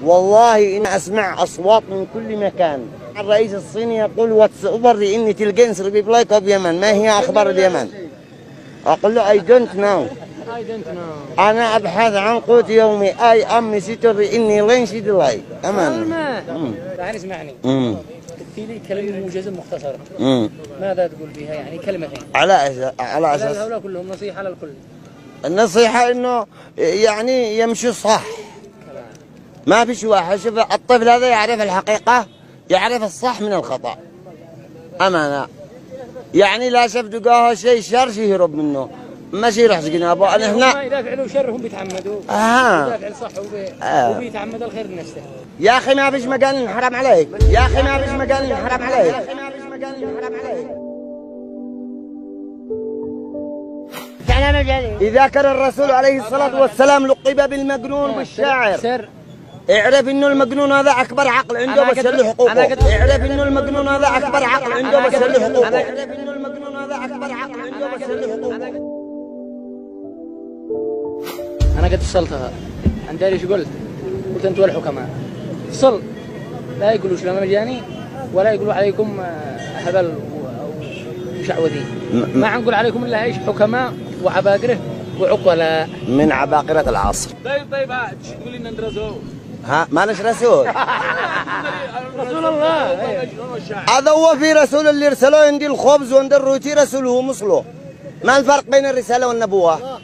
والله إن أسمع أصوات من كل مكان. الرئيس الصيني يقول واتس اوفر إني تلقنس ريبلايك أوف يمن. ما هي أخبار اليمن؟ أقول له I don't know. أنا أبحث عن قوت يومي. I am ستر إني لين شد لاي. أمان. يعني اسمعني. في لي كلمة موجزة مختصرة. ماذا تقول بها يعني كلمتين؟ على أساس هؤلاء كلهم نصيحة للكل. النصيحة إنه يعني يمشي صح. ما فيش واحد. شوف الطفل هذا يعرف الحقيقة، يعرف الصح من الخطأ. أمانة يعني لا شاف دقاه شيء شر يهرب منه، ماشي يروح جنابه. أنا هنا إذا فعلوا شر هم بيتعمدوا. إذا فعل صح وبيتعمد الخير لنفسه. يا أخي ما فيش مجال حرام عليك. يا أخي ما فيش مجال حرام عليك. إذا كان الرسول عليه الصلاة والسلام لقب بالمجنون بالشاعر، اعرف انه المجنون هذا اكبر عقل عنده بس له حقوقه. اعرف انه المجنون هذا اكبر عقل عنده بس له حقوقه. اعرف انه المجنون هذا اكبر عقل عنده بس له حقوقه. انا قد فصلتها. انت ايش قلت؟ قلت انتوا الحكماء. فصل. لا يقولوا سلام مجاني ولا يقولوا عليكم هبل وشعوذي. ما حنقول عليكم الا ايش؟ حكماء وعباقره وعقلاء من عباقرة العصر. طيب تقول لنا ندرسوه. ها مالش رسول. رسول الله. هذا هو في رسول اللي ارسلوه عندي الخبز وعند الروتي رسوله مصله. ما الفرق بين الرسالة والنبوة؟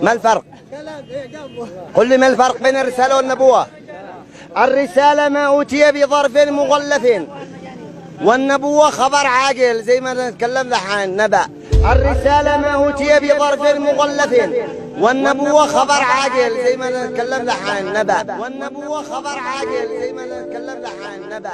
ما الفرق؟ قل لي ما الفرق بين الرسالة والنبوة؟ الرسالة ما أوتي بظرف مغلف، والنبوة خبر عاجل زي ما نتكلم دحين نبأ. الرسالة ما أوتي بظرف مغلف، والنبوة خبر عاجل زي ما نتكلم دحين نبأ. والنبوة خبر عاجل زي ما نتكلم دحين نبأ.